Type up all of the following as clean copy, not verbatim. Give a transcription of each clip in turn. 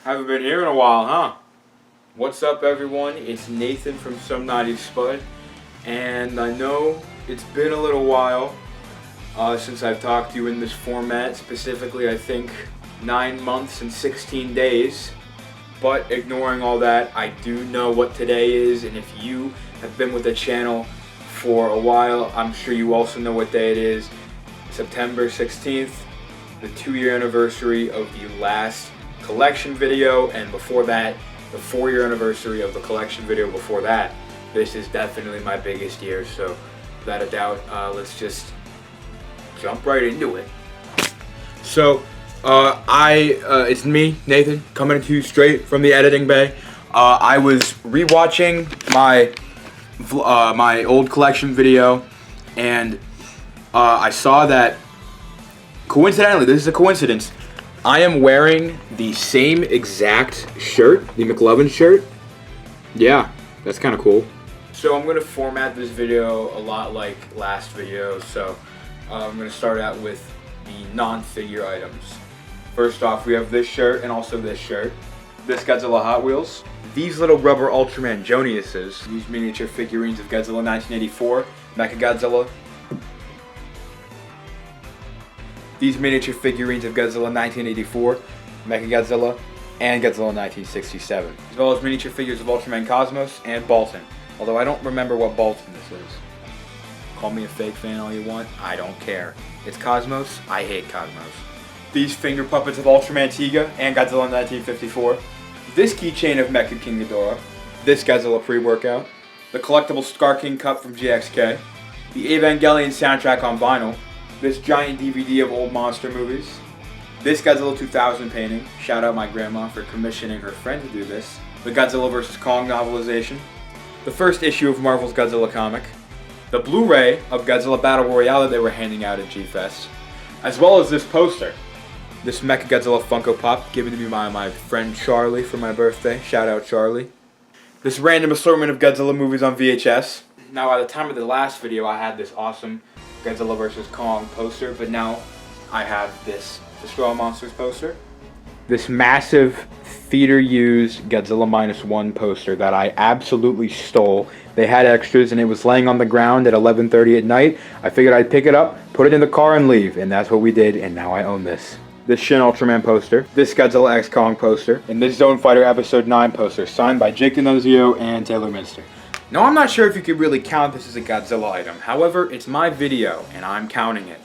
Haven't been here in a while, huh? What's up, everyone? It's Nathan from SomeNaughtySpud, and I know it's been a little while since I've talked to you in this format. Specifically, I think 9 months and 16 days. But ignoring all that, I do know what today is, and if you have been with the channel for a while, I'm sure you also know what day it is. September 16th, the 2-year anniversary of the last collection video, and before that, the 4-year anniversary of the collection video before that. This is definitely my biggest year, so without a doubt, let's just jump right into it. So, it's me, Nathan, coming to you straight from the editing bay. I was rewatching my old collection video, and I saw that, coincidentally, this is a coincidence, I am wearing the same exact shirt, the McLovin shirt. Yeah, that's kind of cool. So I'm going to format this video a lot like last video, so I'm going to start out with the non-figure items. First off, we have this shirt and also this shirt. This Godzilla Hot Wheels. These little rubber Ultraman Joniuses. These miniature figurines of Godzilla 1984, Mechagodzilla. These miniature figurines of Godzilla 1984, Mechagodzilla, and Godzilla 1967. As well as miniature figures of Ultraman Cosmos and Bolton. Although I don't remember what Bolton this is. Call me a fake fan all you want, I don't care. It's Cosmos, I hate Cosmos. These finger puppets of Ultraman Tiga and Godzilla 1954. This keychain of Mecha King Ghidorah. This Godzilla pre-workout. The collectible Scar King cup from GXK. The Evangelion soundtrack on vinyl. This giant DVD of old monster movies. This Godzilla 2000 painting. Shout out my grandma for commissioning her friend to do this. The Godzilla vs. Kong novelization. The first issue of Marvel's Godzilla comic. The Blu-ray of Godzilla Battle Royale that they were handing out at GFEST. As well as this poster. This Mechagodzilla Funko Pop given to me by my friend Charlie for my birthday. Shout out Charlie. This random assortment of Godzilla movies on VHS. Now, at the time of the last video, I had this awesome Godzilla vs. Kong poster, but now I have this Destroy Monsters poster. This massive theater-used Godzilla -1 poster that I absolutely stole. They had extras and it was laying on the ground at 11:30 at night. I figured I'd pick it up, put it in the car, and leave, and that's what we did, and now I own this. This Shin Ultraman poster, this Godzilla X Kong poster, and this Zone Fighter Episode 9 poster, signed by Jake D'Annunzio and Taylor Minster. Now, I'm not sure if you could really count this as a Godzilla item. However, it's my video, and I'm counting it.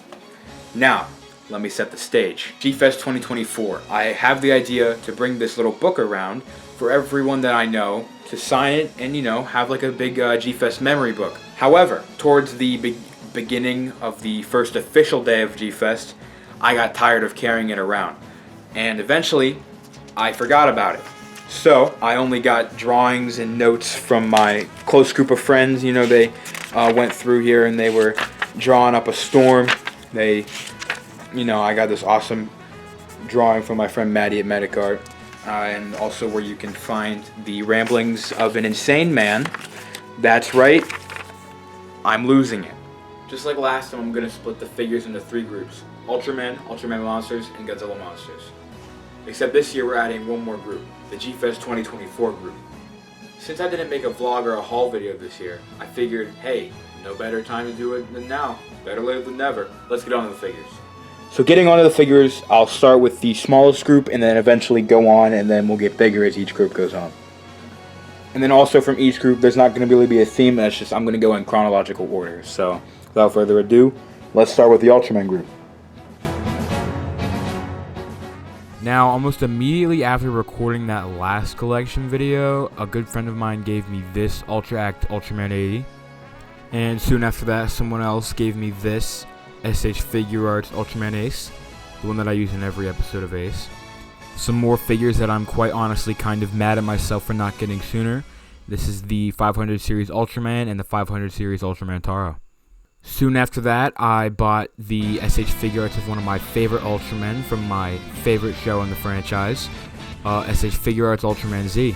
Now, let me set the stage. GFEST 2024. I have the idea to bring this little book around for everyone that I know to sign it and, have like a big GFEST memory book. However, towards the beginning of the first official day of GFEST, I got tired of carrying it around. And eventually, I forgot about it. So, I only got drawings and notes from my close group of friends. They went through here and they were drawing up a storm. I got this awesome drawing from my friend Maddie at Medicart. And also where you can find the ramblings of an insane man. That's right, I'm losing it. Just like last time, I'm going to split the figures into 3 groups. Ultraman, Ultraman Monsters, and Godzilla Monsters. Except this year we're adding one more group, the GFEST 2024 group. Since I didn't make a vlog or a haul video this year, I figured, hey, no better time to do it than now. Better late than never. Let's get on to the figures. So getting onto the figures, I'll start with the smallest group and then eventually go on, and then we'll get bigger as each group goes on. And then also from each group, there's not going to really be a theme, that's just I'm going to go in chronological order. So without further ado, let's start with the Ultraman group. Now, almost immediately after recording that last collection video, a good friend of mine gave me this Ultra Act Ultraman 80. And soon after that, someone else gave me this SH Figure Arts Ultraman Ace, the one that I use in every episode of Ace. Some more figures that I'm quite honestly kind of mad at myself for not getting sooner. This is the 500 series Ultraman and the 500 series Ultraman Taro. Soon after that, I bought the SH Figure Arts of one of my favorite Ultramen from my favorite show in the franchise, SH Figure Arts Ultraman Z.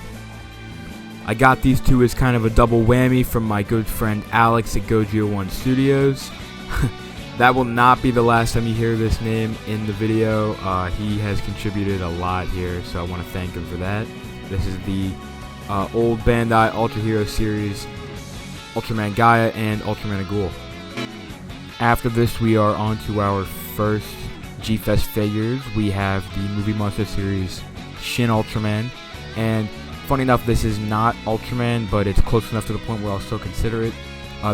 I got these two as kind of a double whammy from my good friend Alex at Gojo1 Studios. That will not be the last time you hear this name in the video. He has contributed a lot here, so I want to thank him for that. This is the old Bandai Ultra Hero series, Ultraman Gaia and Ultraman Agul. After this, we are on to our first GFEST figures. We have the Movie Monster series Shin Ultraman, and funny enough, this is not Ultraman, but it's close enough to the point where I'll still consider it.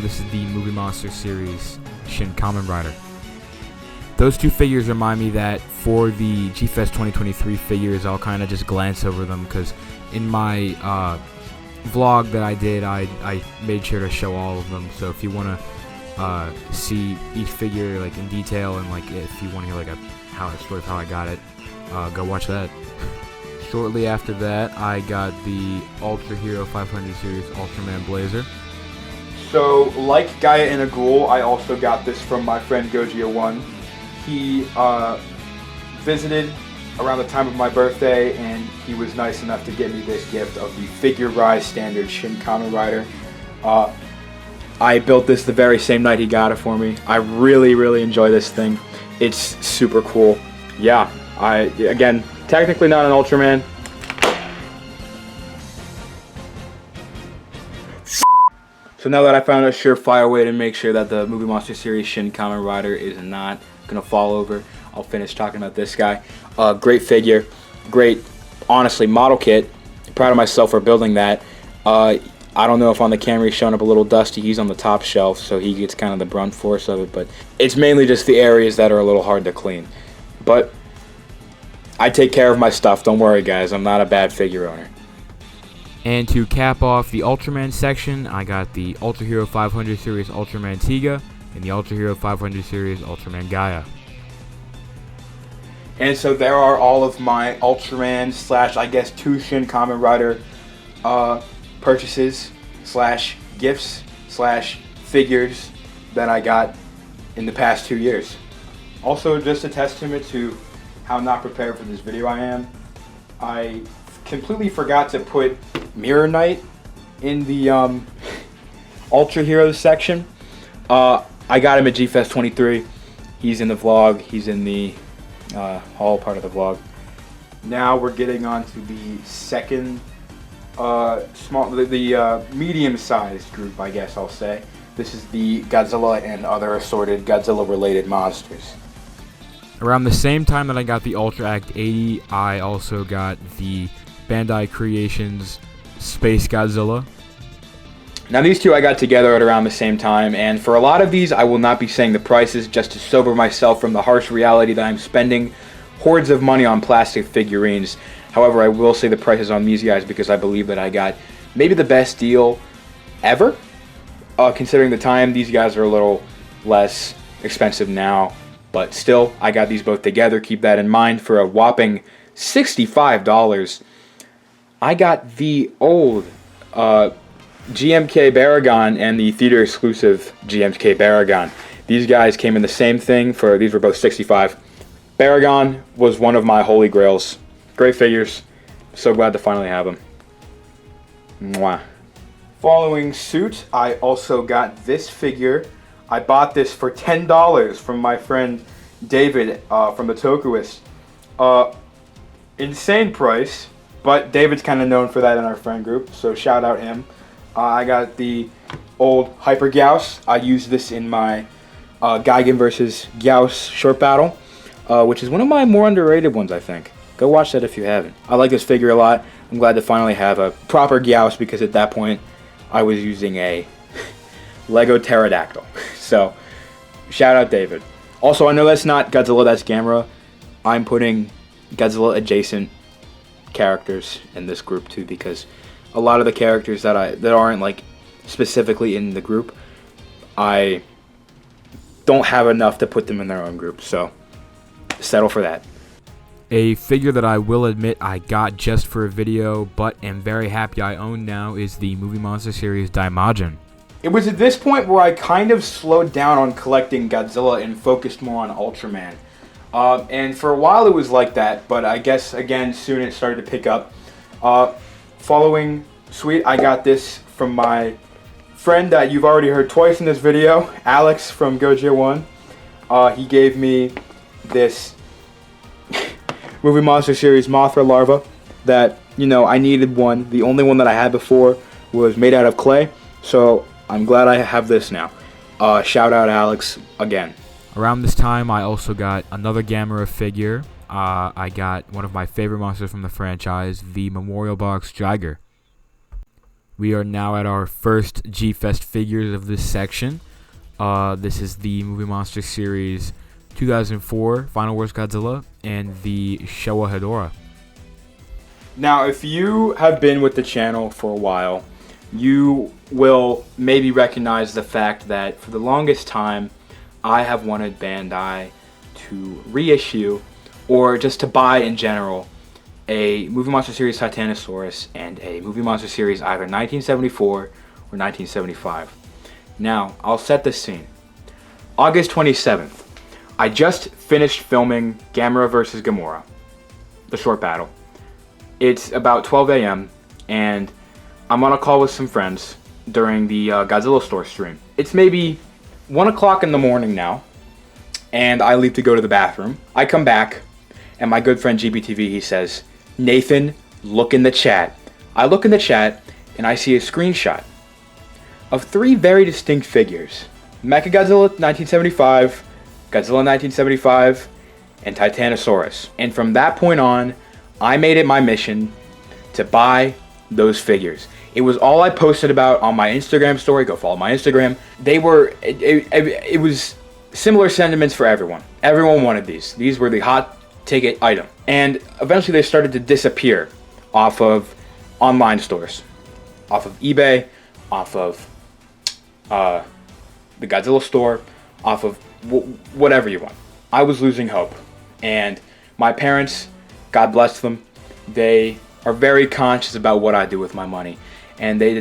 This is the Movie Monster series Shin Kamen Rider. Those two figures remind me that for the GFEST 2023 figures, I'll kind of just glance over them, because in my vlog that I did, I made sure to show all of them. So if you want to see each figure like in detail, and like if you want to hear like a story of how I got it, go watch that. Shortly after that, I got the Ultra Hero 500 series Ultraman Blazer. So, like Gaia and Agul, I also got this from my friend Godzilla. He visited around the time of my birthday, and he was nice enough to get me this gift of the Figure Rise Standard Shin Kamen Rider. I built this the very same night he got it for me. I really enjoy this thing. It's super cool. Yeah, again, technically not an Ultraman. So now that I found a surefire way to make sure that the Movie Monster series Shin Kamen Rider is not gonna fall over, I'll finish talking about this guy. Great figure, great, honestly, model kit. Proud of myself for building that. I don't know if on the camera he's showing up a little dusty. He's on the top shelf, so he gets kind of the brunt force of it, but it's mainly just the areas that are a little hard to clean. But I take care of my stuff, don't worry guys, I'm not a bad figure owner. And to cap off the Ultraman section, I got the Ultra Hero 500 series Ultraman Tiga and the Ultra Hero 500 series Ultraman Gaia. And so there are all of my Ultraman / I guess 2 Shin Kamen Rider purchases / gifts / figures that I got in the past 2 years. Also, just a testament to how not prepared for this video I am, I completely forgot to put Mirror Knight in the Ultra Heroes section. I got him at GFEST 23. He's in the vlog. He's in the haul part of the vlog. Now we're getting on to the second medium-sized group, I guess I'll say. This is the Godzilla and other assorted Godzilla-related monsters. Around the same time that I got the Ultra Act 80, I also got the Bandai Creations Space Godzilla. Now these two I got together at around the same time, and for a lot of these I will not be saying the prices just to sober myself from the harsh reality that I'm spending hordes of money on plastic figurines. However, I will say the prices on these guys because I believe that I got maybe the best deal ever. Considering the time, these guys are a little less expensive now, but still, I got these both together. Keep that in mind. For a whopping $65, I got the old GMK Baragon and the theater exclusive GMK Baragon. These guys came in the same thing. These were both $65. Baragon was one of my holy grails. Great figures. So glad to finally have them. Mwah. Following suit, I also got this figure. I bought this for $10 from my friend David from the Tokuist. Insane price, but David's kind of known for that in our friend group, so shout out him. I got the old Hyper Gauss. I used this in my Gigan versus Gauss short battle, which is one of my more underrated ones, I think. Go watch that if you haven't. I like this figure a lot. I'm glad to finally have a proper Gauss because at that point I was using a Lego Pterodactyl. So, shout out David. Also, I know that's not Godzilla, that's Gamera. I'm putting Godzilla adjacent characters in this group too because a lot of the characters that aren't like specifically in the group, I don't have enough to put them in their own group, so settle for that. A figure that I will admit I got just for a video, but am very happy I own now, is the Movie Monster series Daimajin. It was at this point where I kind of slowed down on collecting Godzilla and focused more on Ultraman. And for a while it was like that, but I guess again soon it started to pick up. Following suite, I got this from my friend that you've already heard twice in this video, Alex from Gojo1. He gave me this Movie Monster Series Mothra larva that, you know, I needed one. The only one that I had before was made out of clay, so I'm glad I have this now. Shout out Alex again. Around this time, I also got another Gamera figure. I got one of my favorite monsters from the franchise, the Memorial Box Jiger. We are now at our first GFEST figures of this section. This is the Movie Monster Series 2004 Final Wars Godzilla and the Showa Hedorah. Now, if you have been with the channel for a while, you will maybe recognize the fact that for the longest time, I have wanted Bandai to reissue, or just to buy in general, a Movie Monster Series Titanosaurus and a Movie Monster Series either 1974 or 1975. Now, I'll set the scene. August 27th, I just finished filming Gamera vs. Gamera, the short battle. It's about 12 a.m. and I'm on a call with some friends during the Godzilla store stream. It's maybe 1 o'clock in the morning now, and I leave to go to the bathroom. I come back, and my good friend GBTV, he says, "Nathan, look in the chat." I look in the chat, and I see a screenshot of 3 very distinct figures. Mechagodzilla 1975, Godzilla 1975, and Titanosaurus. And from that point on, I made it my mission to buy those figures. It was all I posted about on my Instagram story. Go follow my Instagram. It was similar sentiments for everyone. Everyone wanted these. These were the hot ticket item. And eventually they started to disappear off of online stores. Off of eBay, off of the Godzilla store, off of whatever you want. I was losing hope. And my parents, God bless them, they are very conscious about what I do with my money. And they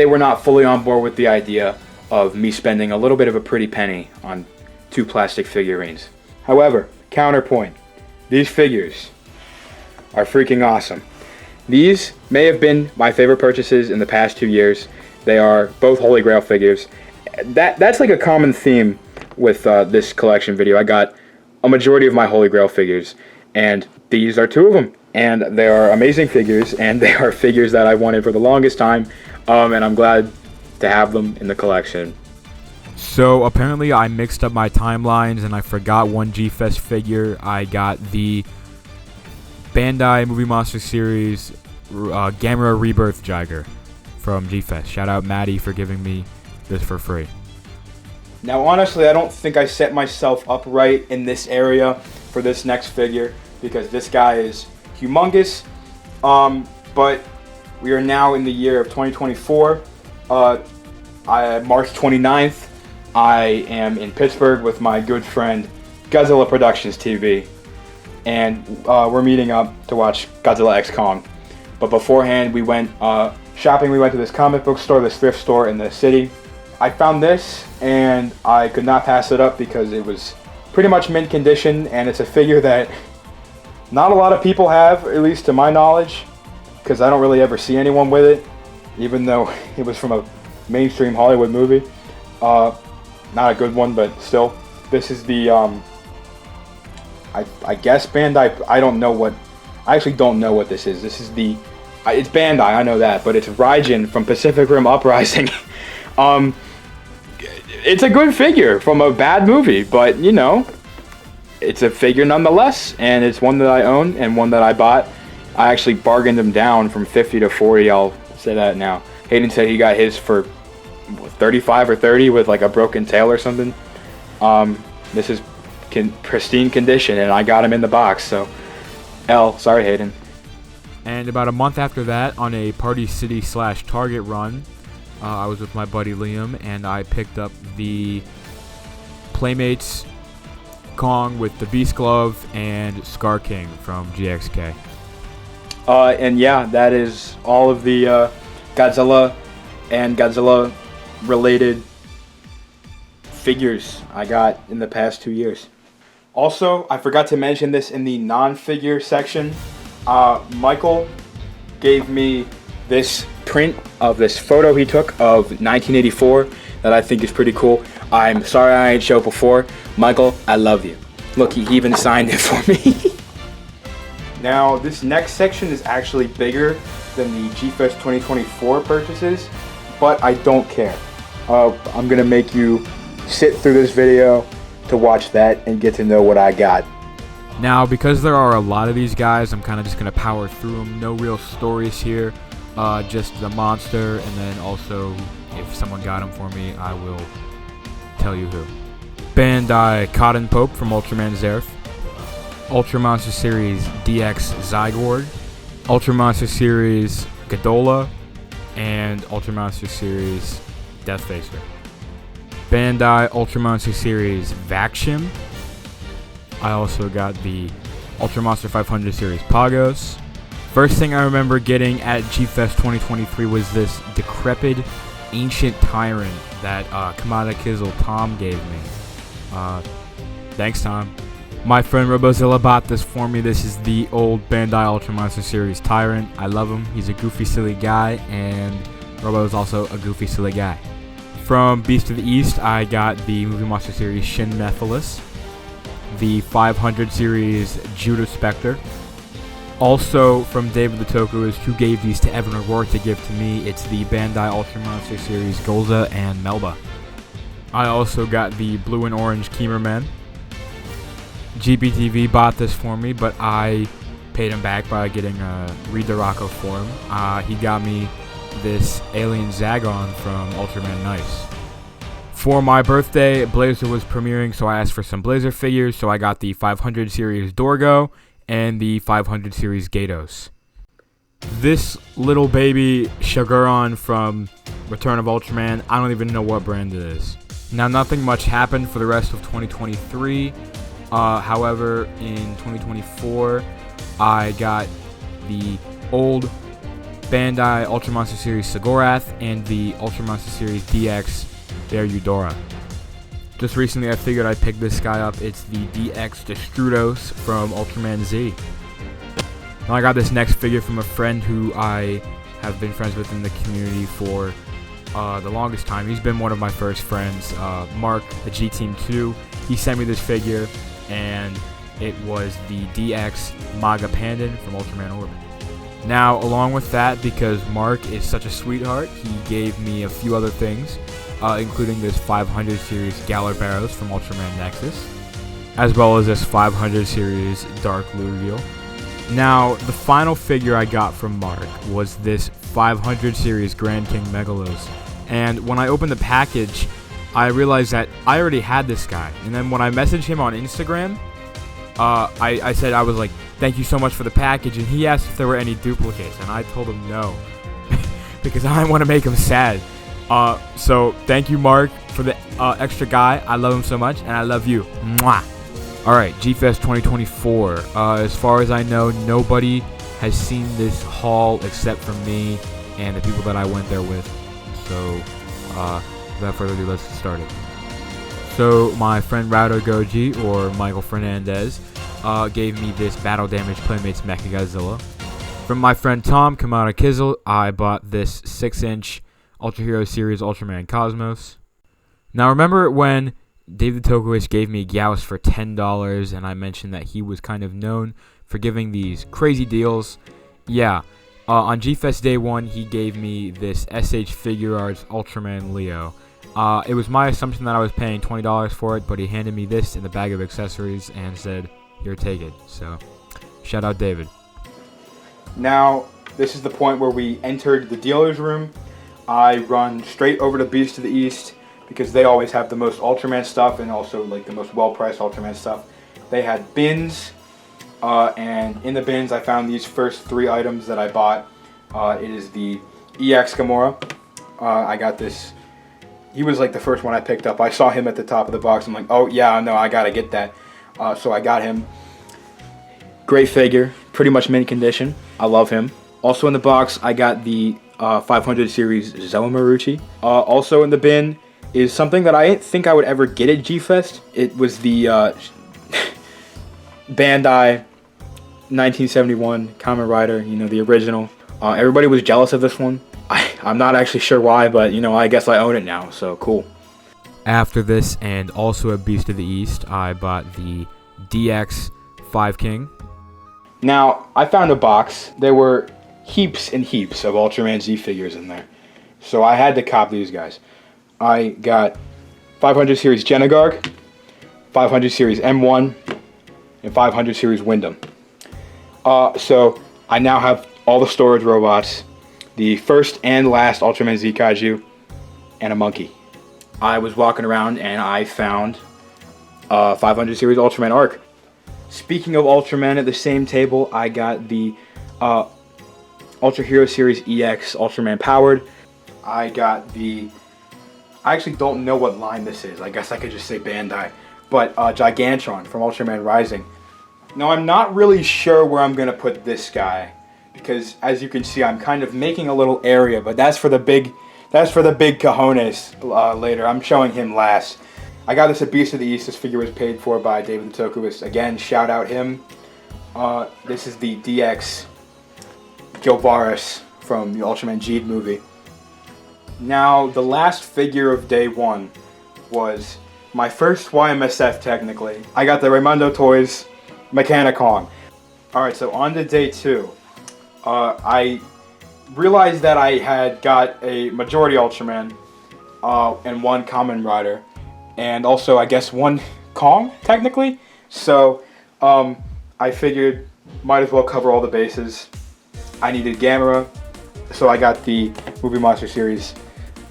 were not fully on board with the idea of me spending a little bit of a pretty penny on 2 plastic figurines. However, counterpoint, these figures are freaking awesome. These may have been my favorite purchases in the past 2 years. They are both Holy Grail figures. That's like a common theme with this collection video. I got a majority of my Holy Grail figures, and these are 2 of them. And they are amazing figures, and they are figures that I wanted for the longest time, and I'm glad to have them in the collection. So apparently I mixed up my timelines and I forgot one GFEST figure. I got the Bandai Movie Monster Series Gamera Rebirth Jiger from GFEST. Shout out Maddie for giving me this for free. Now honestly, I don't think I set myself up right in this area for this next figure, because this guy is humongous, but we are now in the year of 2024. March 29th, I am in Pittsburgh with my good friend Godzilla Productions TV, and we're meeting up to watch Godzilla X Kong. But beforehand, we went shopping. We went to this comic book store, this thrift store in the city. I found this, and I could not pass it up because it was pretty much mint condition, and it's a figure that not a lot of people have, at least to my knowledge, because I don't really ever see anyone with it, even though it was from a mainstream Hollywood movie. Not a good one, but still. This is the, I guess Bandai, I actually don't know what this is. This is the, it's Bandai, I know that, but it's Raijin from Pacific Rim Uprising. It's a good figure from a bad movie, but, you know, it's a figure nonetheless, and it's one that I own and one that I bought. I actually bargained him down from 50 to 40, I'll say that now. Hayden said he got his for 35 or 30 with like a broken tail or something. This is pristine condition, and I got him in the box, so sorry Hayden. And about a month after that, on a Party City / Target run, I was with my buddy Liam, and I picked up the Playmates Kong with the Beast Glove and Scar King from GXK. And yeah, that is all of the Godzilla and Godzilla related figures I got in the past 2 years. Also, I forgot to mention this in the non-figure section. Michael gave me this print of this photo he took of 1984 that I think is pretty cool. I'm sorry I ain't show before. Michael, I love you. Look, he even signed it for me. Now, this next section is actually bigger than the GFEST 2024 purchases, but I don't care. I'm gonna make you sit through this video to watch that and get to know what I got. Now, because there are a lot of these guys, I'm kind of just going to power through them. No real stories here, just the monster, and then also, if someone got him for me, I will tell you who. Bandai Cotton Pope from Ultraman Zerth, Ultra Monster Series DX Zygord, Ultra Monster Series Godzilla, and Ultra Monster Series Death Facer. Bandai Ultra Monster Series Vakshim. I also got the Ultra Monster 500 Series Pagos. First thing I remember getting at GFEST 2023 was this decrepit ancient tyrant that Kamada Kizzle Tom gave me. Thanks, Tom. My friend RoboZilla bought this for me. This is the old Bandai Ultra Monster Series Tyrant. I love him. He's a goofy, silly guy, and Robo is also a goofy, silly guy. From Beast of the East, I got the Movie Monster Series Shin Nephilis, the 500 series Judah Spectre. Also from David the Tokuist, who gave these to Evan O'Rourke to give to me, it's the Bandai Ultra Monster Series Golza and Melba. I also got the blue and orange Keemerman. GBTV bought this for me, but I paid him back by getting a Ridorako for him. He got me this Alien Zagon from Ultraman Nice. For my birthday, Blazer was premiering, so I asked for some Blazer figures, so I got the 500 series Dorgo and the 500 series Gatos. This little baby Shiguron from Return of Ultraman, I don't even know what brand it is. Now, nothing much happened for the rest of 2023. However, in 2024, I got the old Bandai Ultra Monster Series Sigorath and the Ultra Monster Series DX Bear Eudora. Just recently I figured I'd pick this guy up. It's the DX Destrudos from Ultraman Z. Now I got this next figure from a friend who I have been friends with in the community for the longest time. He's been one of my first friends, Mark, the G-Team 2. He sent me this figure, and it was the DX Maga Pandan from Ultraman Orbit. Now, along with that, because Mark is such a sweetheart, he gave me a few other things, including this 500 series Galar Barrows from Ultraman Nexus, as well as this 500 series Dark Lugiel. Now, the final figure I got from Mark was this 500 series Grand King Megalos, and when I opened the package, I realized that I already had this guy, and then when I messaged him on Instagram, I said, I was like, thank you so much for the package, and he asked if there were any duplicates, and I told him no, because I didn't want to make him sad. So thank you, Mark, for the extra guy. I love him so much, and I love you. Mwah! Alright, GFEST 2024. As far as I know, nobody has seen this haul except for me and the people that I went there with. So, without further ado, let's get started. So, my friend Raudo Goji, or Michael Fernandez, gave me this Battle Damage Playmates Mechagodzilla. From my friend Tom Kamada Kizzle, I bought this 6-inch Ultra Hero Series Ultraman Cosmos. Now, remember when David Tokuist gave me GFEST for $10, and I mentioned that he was kind of known for giving these crazy deals? Yeah, on GFEST Day 1, he gave me this SH Figuarts Ultraman Leo. It was my assumption that I was paying $20 for it, but he handed me this in the bag of accessories and said, here, take it. So, shout out David. Now, this is the point where we entered the dealer's room. I run straight over to Beast of the East because they always have the most Ultraman stuff and also like the most well-priced Ultraman stuff. They had bins, and in the bins I found these first 3 items that I bought. It is the EX Gamera. I got this. He was like the first one I picked up. I saw him at the top of the box. I'm like, oh yeah, no, I gotta get that. So I got him. Great figure, pretty much mint condition. I love him. Also in the box, I got the 500 series Zelmaruchi. Also in the bin is something that I didn't think I would ever get at GFEST. It was the Bandai 1971 Kamen Rider, you know, the original. Everybody was jealous of this one. I'm not actually sure why, but you know, I guess I own it now, so cool. After this, and also at Beast of the East, I bought the DX 5 King. Now, I found a box. There were heaps and heaps of Ultraman Z figures in there. So I had to cop these guys. I got 500 series Genegarg, 500 series M1, and 500 series Wyndham. So I now have all the storage robots, the first and last Ultraman Z Kaiju, and a monkey. I was walking around and I found 500 series Ultraman Arc. Speaking of Ultraman, at the same table, I got the Ultra Hero Series EX Ultraman Powered. I got the... I actually don't know what line this is. I guess I could just say Bandai. But Gigantron from Ultraman Rising. Now, I'm not really sure where I'm going to put this guy. Because, as you can see, I'm kind of making a little area. But that's for the big cojones later. I'm showing him last. I got this at Beast of the East. This figure was paid for by David the Tokuist. Again, shout out him. This is the DX Gilvaris from the Ultraman Jeed movie. Now, the last figure of day one was my first YMSF, technically. I got the Raimundo Toys Mechanicon. Alright, so on to day two. I realized that I had got a Majority Ultraman and one Kamen Rider. And also, I guess, one Kong, technically. So, I figured, might as well cover all the bases. I needed Gamera, so I got the Movie Monster Series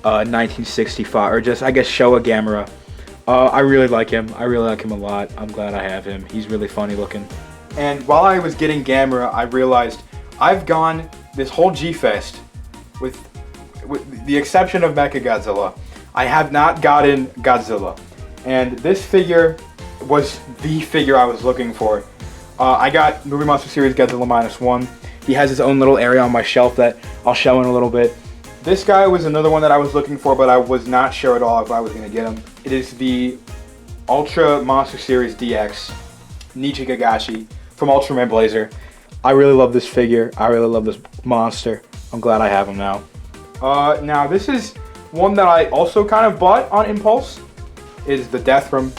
1965, or just, I guess, Showa Gamera. I really like him. I really like him a lot. I'm glad I have him. He's really funny looking. And while I was getting Gamera, I realized I've gone this whole GFEST, with the exception of Mechagodzilla, I have not gotten Godzilla, and this figure was the figure I was looking for. I got Movie Monster Series Godzilla -1. He has his own little area on my shelf that I'll show in a little bit. This guy was another one that I was looking for, but I was not sure at all if I was going to get him. It is the Ultra Monster Series DX Nichigagashi from Ultraman Blazer. I really love this figure. I really love this monster. I'm glad I have him now. Now this is one that I also kind of bought on impulse. Is the Deathram,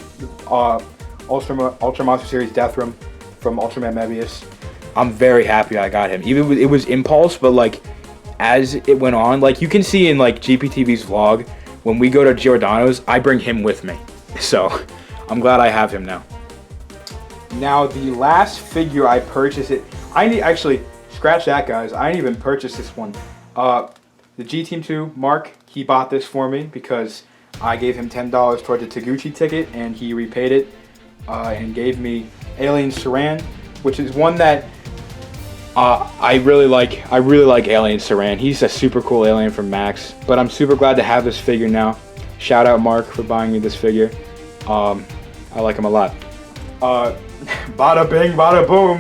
Ultra Monster Series Deathram from Ultraman Mebius. I'm very happy I got him. Even it was impulse, but like as it went on, like you can see in like GPTV's vlog, when we go to Giordano's, I bring him with me. So I'm glad I have him now. Now the last figure I purchased actually scratch that, guys. I didn't even purchase this one. The G-Team 2, Mark, he bought this for me because I gave him $10 toward the Taguchi ticket, and he repaid it and gave me Alien Saran, which is one that I really like. I really like Alien Saran. He's a super cool alien from Max, but I'm super glad to have this figure now. Shout out Mark for buying me this figure. I like him a lot. Bada bing, bada boom.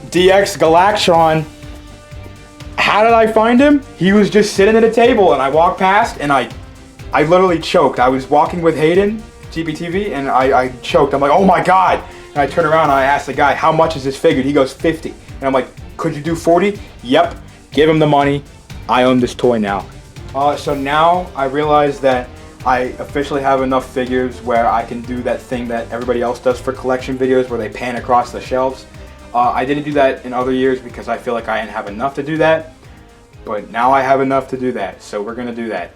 DX Galactron. How did I find him? He was just sitting at a table, and I walked past, and I literally choked. I was walking with Hayden, GPTV, and I choked. I'm like, oh my god! And I turned around and I asked the guy, how much is this figure? He goes, 50. And I'm like, could you do 40? Yep. Give him the money. I own this toy now. So now I realize that I officially have enough figures where I can do that thing that everybody else does for collection videos where they pan across the shelves. I didn't do that in other years because I feel like I didn't have enough to do that. But now I have enough to do that, so we're gonna do that.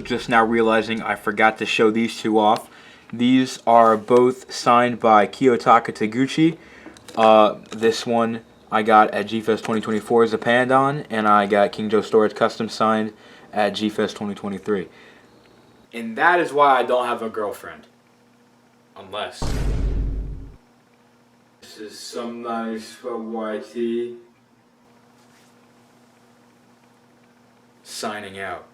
just now realizing I forgot to show these two off. These are both signed by Kiyotaka Taguchi. This one I got at GFEST 2024 as a Pandan, and I got King Joe Storage custom signed at GFEST 2023. And that is why I don't have a girlfriend. Unless. This is SomeNaughtySpud YT signing out.